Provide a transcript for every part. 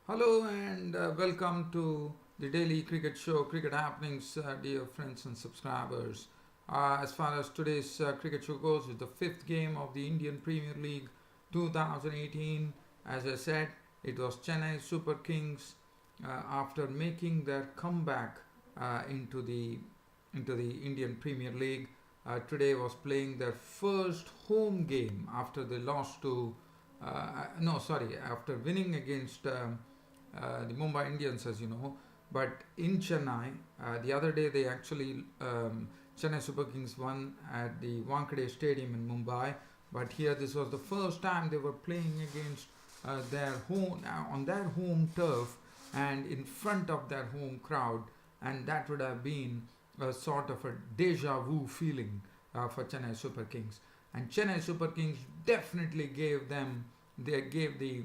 Hello and welcome to the daily cricket show, Cricket Happenings, dear friends and subscribers. As far as today's cricket show goes, it's the fifth game of the Indian Premier League 2018. As I said, it was Chennai Super Kings after making their comeback into the Indian Premier League. Today was playing their first home game after they lost to no, sorry, after winning against the Mumbai Indians, as you know. But in Chennai, the other day they actually Chennai Super Kings won at the Wankhede Stadium in Mumbai. But here, this was the first time they were playing against their home on their home turf and in front of their home crowd, and that would have been a sort of a deja vu feeling for Chennai Super Kings. And Chennai Super Kings definitely gave the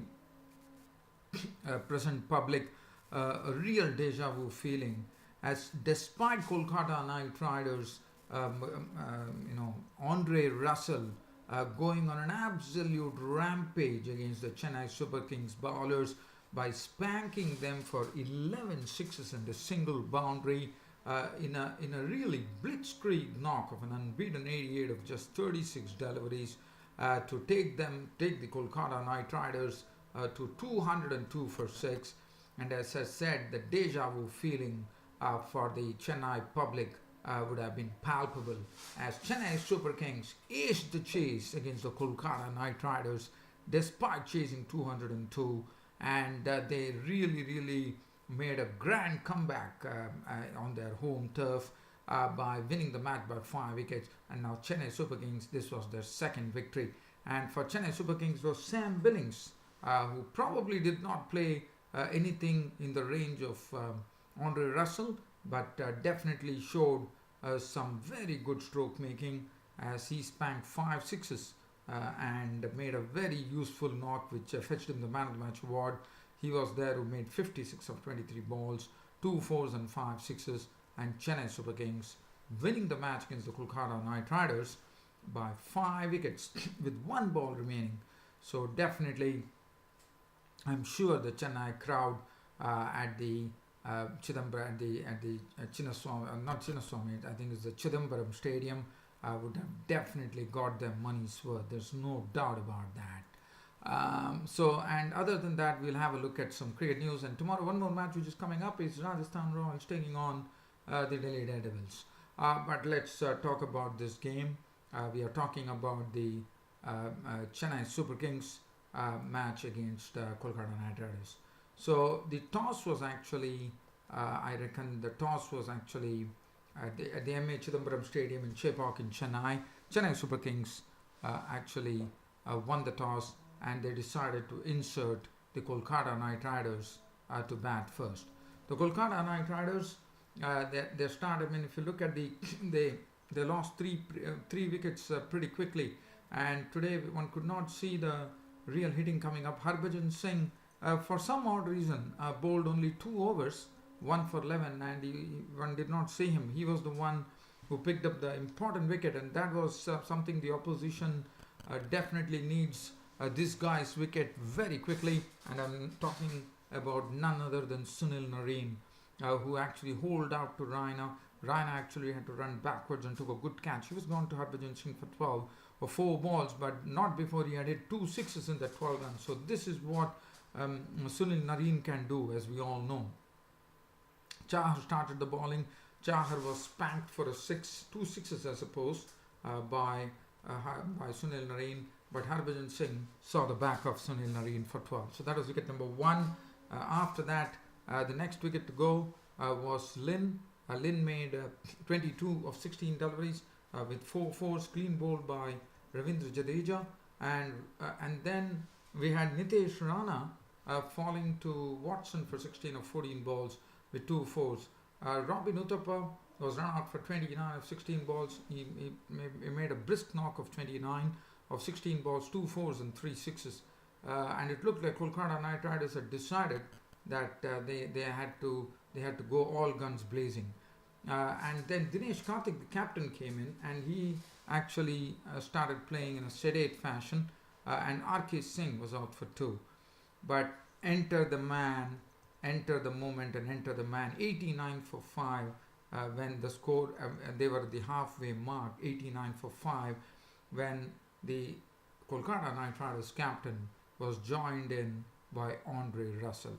present public a real deja vu feeling, as despite Kolkata Knight Riders, Andre Russell going on an absolute rampage against the Chennai Super Kings bowlers by spanking them for 11 sixes and a single boundary. In a really blitzkrieg knock of an unbeaten 88 of just 36 deliveries to take the Kolkata Knight Riders to 202 for 6. And as I said, the deja vu feeling for the Chennai public would have been palpable, as Chennai Super Kings aced the chase against the Kolkata Knight Riders despite chasing 202, and they really made a grand comeback on their home turf by winning the match by 5 wickets. And now Chennai Super Kings, this was their second victory. And for Chennai Super Kings was Sam Billings, who probably did not play anything in the range of Andre Russell, but definitely showed some very good stroke making, as he spanked 5 sixes and made a very useful knock which fetched him the man of the match award. He was there who made 56 of 23 balls, 2 fours and 5 sixes, and Chennai Super Kings winning the match against the Kolkata Knight Riders by 5 wickets with 1 ball remaining. So definitely, I'm sure the Chennai crowd at the Chidambaram, at the Chinnaswamy, not Chinnaswamy, I think it's the Chidambaram Stadium, would have definitely got their money's worth. There's no doubt about that. And other than that, we'll have a look at some cricket news. And tomorrow, one more match which is coming up is Rajasthan Royals taking on the Delhi Daredevils. But let's talk about this game. We are talking about the Chennai Super Kings match against Kolkata Knight Riders. So the toss was actually, I reckon, the toss was actually at the MA Chidambaram Stadium in Chepauk in Chennai. Chennai Super Kings actually won the toss, and they decided to insert the Kolkata Knight Riders to bat first. The Kolkata Knight Riders, they started. I mean, if you look at they lost three wickets pretty quickly, and today one could not see the real hitting coming up. Harbhajan Singh, for some odd reason, bowled only 2 overs, 1 for 11, and one did not see him. He was the one who picked up the important wicket, and that was something the opposition definitely needs. This guy's wicket very quickly, and I'm talking about none other than Sunil Narine, who actually holed out to Raina. Raina actually had to run backwards and took a good catch. He was gone to Harbhajan Singh for 12 or 4 balls, but not before he had hit 2 sixes in that 12 runs. So this is what Sunil Narine can do, as we all know. Chahar started the bowling. Chahar was spanked for 2 sixes, I suppose, by Sunil Narine. But Harbhajan Singh saw the back of Sunil Narine for 12. So that was wicket number 1. After that, the next wicket to go was Lynn. Lynn made 22 of 16 deliveries with 4 fours, clean bowled by Ravindra Jadeja. And then we had Nitesh Rana falling to Watson for 16 of 14 balls with 2 fours. Robin Uthappa was run out for 29 of 16 balls. He made a brisk knock of 29 of 16 balls, 2 fours and 3 sixes. And it looked like Kolkata Knight Riders had decided that they had to go all guns blazing. And then Dinesh Karthik, the captain, came in, and he actually started playing in a sedate fashion, and R.K. Singh was out for 2. But enter the man, enter the moment, and enter the man. 89 for 5 when the score, they were at the halfway mark, 89 for 5 when the Kolkata Knight Riders captain was joined in by Andre Russell.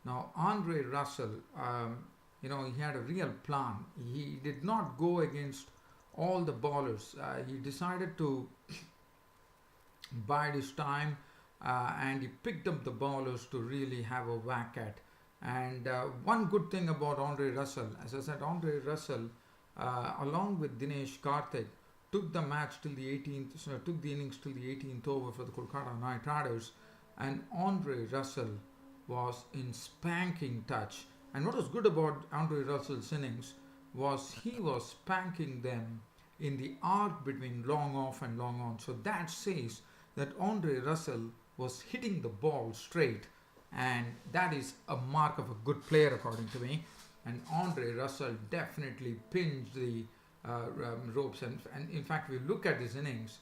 Now, Andre Russell, he had a real plan. He did not go against all the bowlers. He decided to bide his time and he picked up the bowlers to really have a whack at. And one good thing about Andre Russell, as I said, Andre Russell, along with Dinesh Karthik, took the match till the 18th, took the innings till the 18th over for the Kolkata Knight Riders, and Andre Russell was in spanking touch. And what was good about Andre Russell's innings was he was spanking them in the arc between long off and long on. So that says that Andre Russell was hitting the ball straight, and that is a mark of a good player according to me. And Andre Russell definitely pinched the ropes, and in fact, if you look at his innings,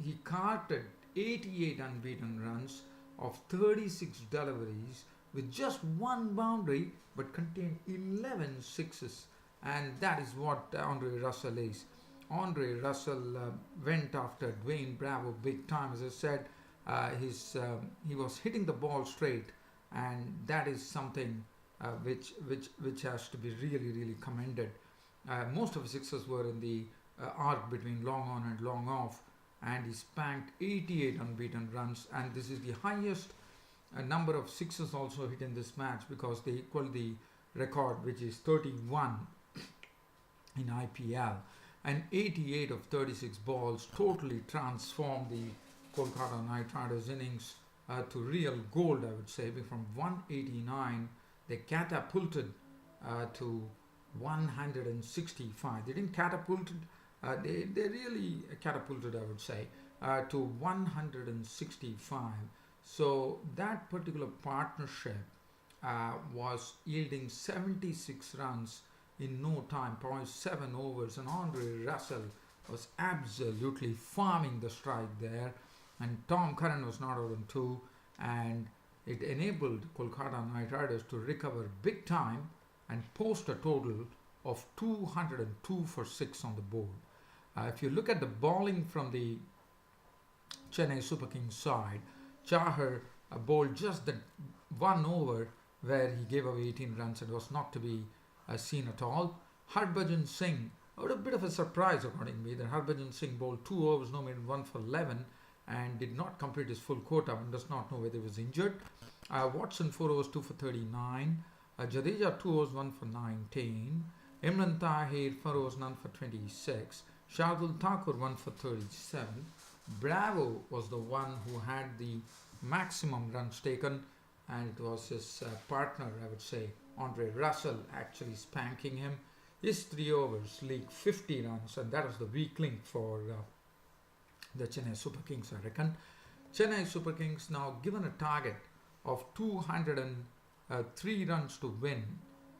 he carted 88 unbeaten runs of 36 deliveries with just one boundary, but contained 11 sixes, and that is what Andre Russell is. Andre Russell went after Dwayne Bravo big time. As I said, he was hitting the ball straight, and that is something which has to be really commended. Most of his sixes were in the arc between long on and long off, and he spanked 88 unbeaten runs, and this is the highest number of sixes also hit in this match, because they equal the record, which is 31 in IPL, and 88 of 36 balls totally transformed the Kolkata Knight Riders innings to real gold, I would say. From 189 they catapulted to 165. They didn't catapult, they really catapulted, I would say, to 165. So that particular partnership was yielding 76 runs in no time, 0.7 overs, and Andre Russell was absolutely farming the strike there, and Tom Curran was not out on 2, and it enabled Kolkata Knight Riders to recover big time and post a total of 202 for 6 on the board. If you look at the bowling from the Chennai Super Kings side, Chahar bowled just that one over where he gave away 18 runs and was not to be seen at all. Harbhajan Singh, a bit of a surprise according to me, that Harbhajan Singh bowled 2 overs, no made 1 for 11, and did not complete his full quota and does not know whether he was injured. Watson 4 overs, 2 for 39. Jadeja 2 overs, 1 for 19. Imran Tahir 4 overs, none for 26. Shardul Thakur 1 for 37. Bravo was the one who had the maximum runs taken, and it was his partner, I would say, Andre Russell, actually spanking him. His 3 overs leaked 50 runs, and that was the weak link for the Chennai Super Kings, I reckon. Chennai Super Kings now given a target of 203 runs to win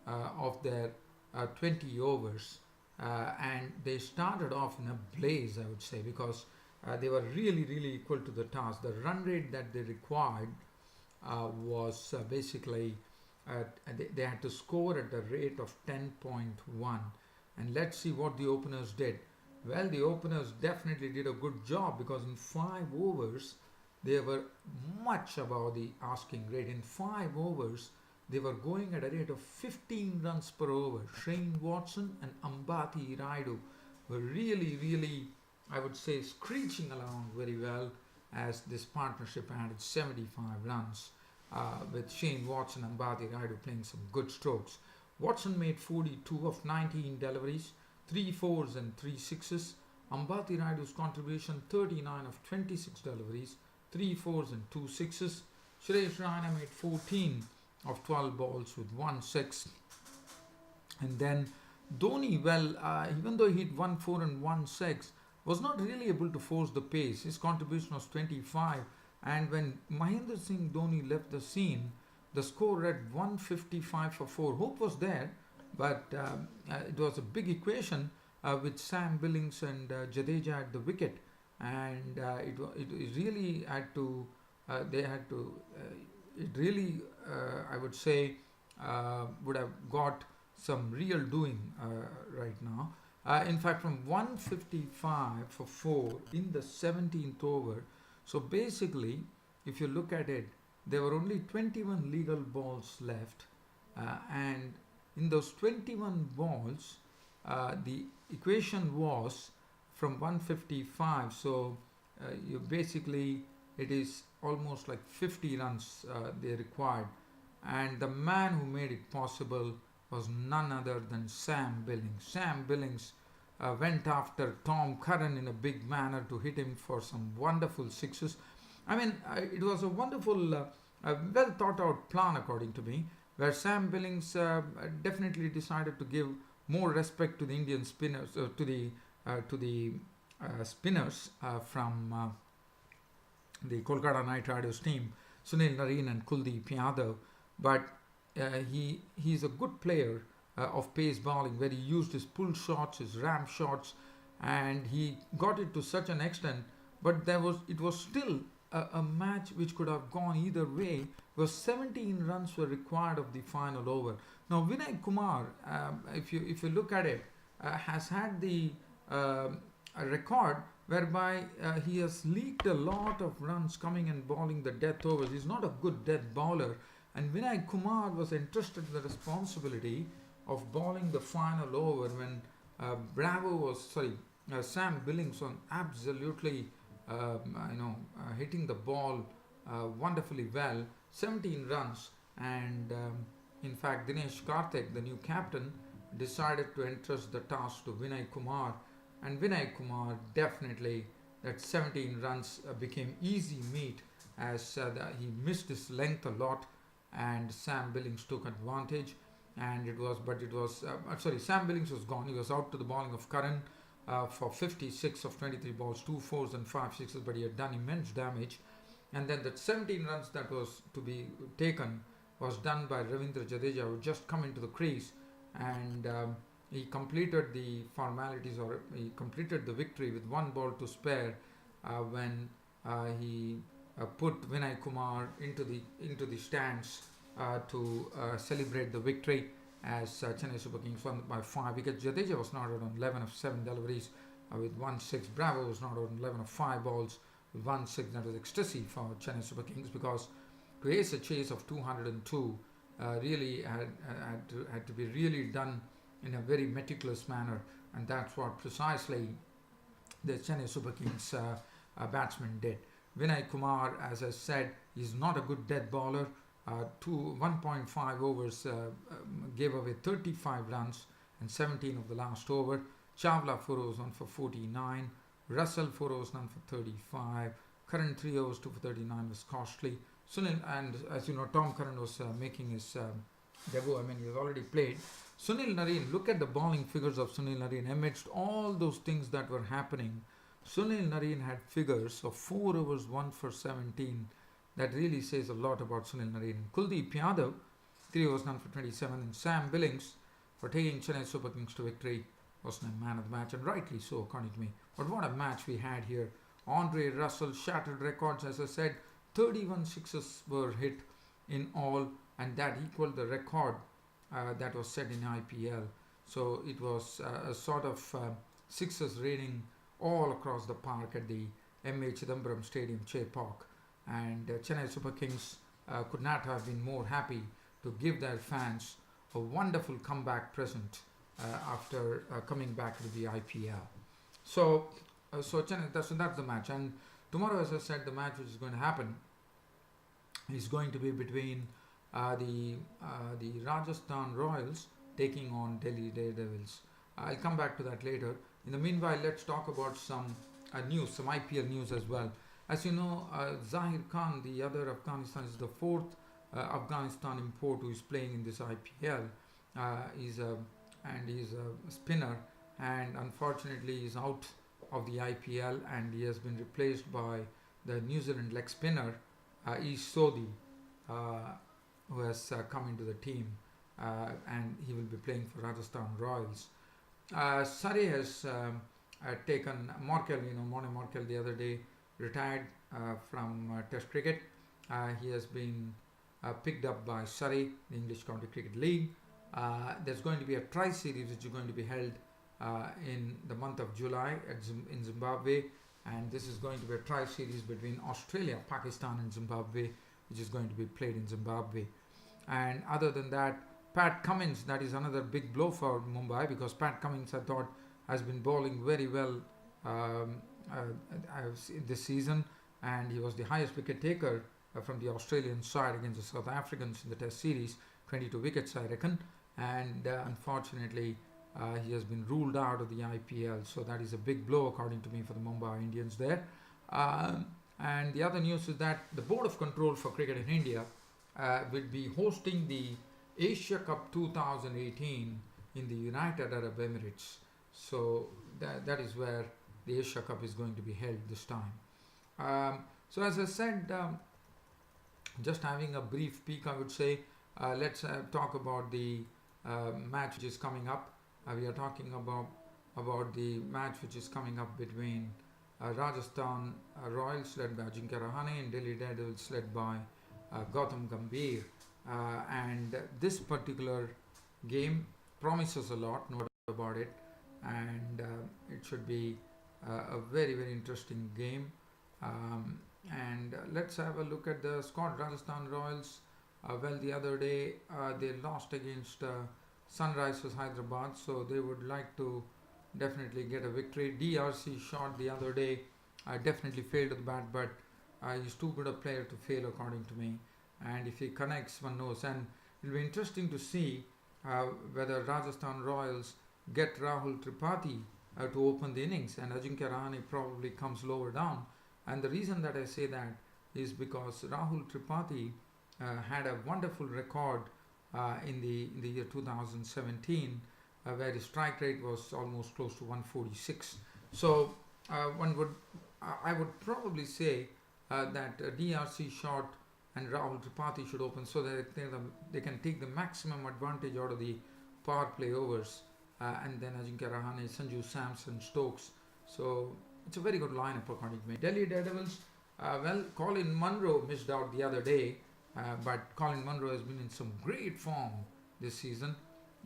of their 20 overs, and they started off in a blaze, I would say, because they were really equal to the task. The run rate that they required was basically they had to score at a rate of 10.1, and let's see what the openers did. Well, the openers definitely did a good job, because in 5 overs they were much above the asking rate. In 5 overs they were going at a rate of 15 runs per over. Shane Watson and Ambati Rayudu were really, I would say, screeching along very well, as this partnership added 75 runs with Shane Watson and Ambati Rayudu playing some good strokes. Watson made 42 of 19 deliveries, 3 fours and 3 sixes. Ambati Rayudu's contribution 39 of 26 deliveries, 3 fours and 2 sixes. Suresh Raina made 14 of 12 balls with 1 6. And then Dhoni, well, even though he hit 1 4 and 1 6, was not really able to force the pace. His contribution was 25, and when Mahendra Singh Dhoni left the scene, the score read 155 for 4. Hope was there, but it was a big equation with Sam Billings and Jadeja at the wicket, and it really had to they had to. It really, I would say, would have got some real doing right now. In fact, from 155 for 4 in the 17th over. So basically, if you look at it, there were only 21 legal balls left, and in those 21 balls, the equation was from 155. So you basically, it is almost like 50 runs they required, and the man who made it possible was none other than Sam Billings. Sam Billings went after Tom Curran in a big manner to hit him for some wonderful sixes. I mean, it was a wonderful, well thought out plan, according to me, where Sam Billings definitely decided to give more respect to the Indian spinners, to the spinners from the Kolkata Knight Riders team, Sunil Narine and Kuldeep Yadav. But he's a good player of pace bowling, where he used his pull shots, his ram shots, and he got it to such an extent. But it was still a match which could have gone either way, because 17 runs were required of the final over. Now Vinay Kumar, if you look at it, has had the a record whereby he has leaked a lot of runs coming and bowling the death overs. He's not a good death bowler, and Vinay Kumar was entrusted with the responsibility of bowling the final over when Sam Billings was absolutely hitting the ball wonderfully well, 17 runs, and in fact Dinesh Karthik, the new captain, decided to entrust the task to Vinay Kumar, and Vinay Kumar definitely, that 17 runs became easy meat, as he missed his length a lot, and Sam Billings took advantage. And Sam Billings was gone. He was out to the bowling of Curran for 56 of 23 balls, 2 fours and 5 sixes, but he had done immense damage. And then that 17 runs that was to be taken was done by Ravindra Jadeja, who just come into the crease, and he completed the formalities, or he completed the victory with 1 ball to spare when he put Vinay Kumar into the stands to celebrate the victory, as Chennai Super Kings won by 5 wickets. Jadeja was not out on 11 of 7 deliveries with 1-6. Bravo was not out on 11 of 5 balls with 1-6. That was ecstasy for Chennai Super Kings, because to ace a chase of 202 really had to be really done in a very meticulous manner, and that's what precisely the Chennai Super Kings batsman did. Vinay Kumar, as I said, is not a good death bowler. 1.5 overs gave away 35 runs and 17 of the last over. Chawla 4 overs, 1 for 49. Russell 4 overs, none for 35. Curran 3 overs, 2 for 39 was costly. Sunil, and as you know, Tom Curran was making his debut. I mean, he has already played. Sunil Narine, look at the bowling figures of Sunil Narine. Amidst all those things that were happening, Sunil Narine had figures of 4 overs, 1 for 17. That really says a lot about Sunil Narine. Kuldeep Yadav, 3 overs, none for 27. And Sam Billings, for taking Chennai Super Kings to victory, was the man of the match, and rightly so, according to me. But what a match we had here. Andre Russell shattered records, as I said. 31 sixes were hit in all, and that equaled the record that was set in IPL. So it was a sort of sixes rating all across the park at the M.A. Chidambaram Stadium, Chepauk. And Chennai Super Kings could not have been more happy to give their fans a wonderful comeback present after coming back to the IPL. So Chennai, that's the match. And tomorrow, as I said, the match which is going to happen is going to be between the Rajasthan Royals taking on Delhi Daredevils. I'll come back to that later. In the meanwhile, let's talk about some news, some IPL news as well. As you know, Zahir Khan, the other Afghanistan, is the 4th Afghanistan import who is playing in this IPL. He's a spinner, and unfortunately is out of the IPL, and he has been replaced by the New Zealand leg spinner Ish Sodhi, who has come into the team, and he will be playing for Rajasthan Royals. Surrey has taken Morkel, Morne Morkel the other day retired from Test cricket, He has been picked up by Surrey, the English County Cricket League. There's going to be a tri-series which is going to be held in the month of July in Zimbabwe, and this is going to be a tri-series between Australia, Pakistan and Zimbabwe, which is going to be played in Zimbabwe. And other than that, Pat Cummins, that is another big blow for Mumbai, because Pat Cummins, I thought, has been bowling very well this season, and he was the highest wicket taker from the Australian side against the South Africans in the Test series, 22 wickets I reckon, and unfortunately he has been ruled out of the IPL, so that is a big blow according to me for the Mumbai Indians there. And the other news is that the Board of Control for Cricket in India will be hosting the Asia Cup 2018 in the United Arab Emirates. So that is where the Asia Cup is going to be held this time. So as I said, just having a brief peek, I would say, let's talk about the match which is coming up. We are talking about the match which is coming up between Rajasthan Royals led by Ajinkya Rahane and Delhi Daredevils led by Gautam Gambhir. And this particular game promises a lot, no doubt about it, and it should be a very, very interesting game. And let's have a look at the squad. Rajasthan Royals, well, the other day they lost against Sunrisers Hyderabad, so they would like to definitely get a victory. DRC shot the other day definitely failed at the bat, but he's too good a player to fail according to me, and if he connects, one knows. And it'll be interesting to see whether Rajasthan Royals get Rahul Tripathi to open the innings, and Ajinkya Rahane probably comes lower down. And the reason that I say that is because Rahul Tripathi had a wonderful record in the year 2017, where his strike rate was almost close to 146. So I would probably say that DRC shot and Rahul Tripathi should open, so that they can take the maximum advantage out of the power play overs, and then Ajinkya Rahane, Sanju Samson, Stokes. So it's a very good lineup according to me. Delhi Daredevils, well, Colin Munro missed out the other day, but Colin Munro has been in some great form this season,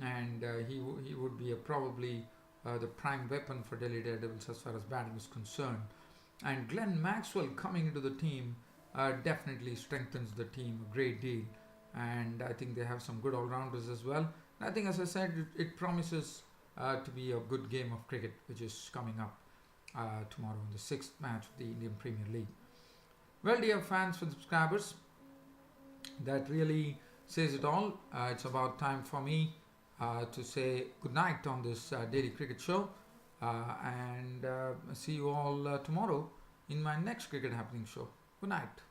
and he would be probably the prime weapon for Delhi Daredevils as far as batting is concerned. And Glenn Maxwell coming into the team definitely strengthens the team a great deal, and I think they have some good all-rounders as well. And I think, as I said, it promises to be a good game of cricket which is coming up tomorrow in the 6th match of the Indian Premier League. Well, dear fans and subscribers, that really says it all. It's about time for me to say good night on this daily cricket show, and see you all tomorrow in my next Cricket Happening show. Good night.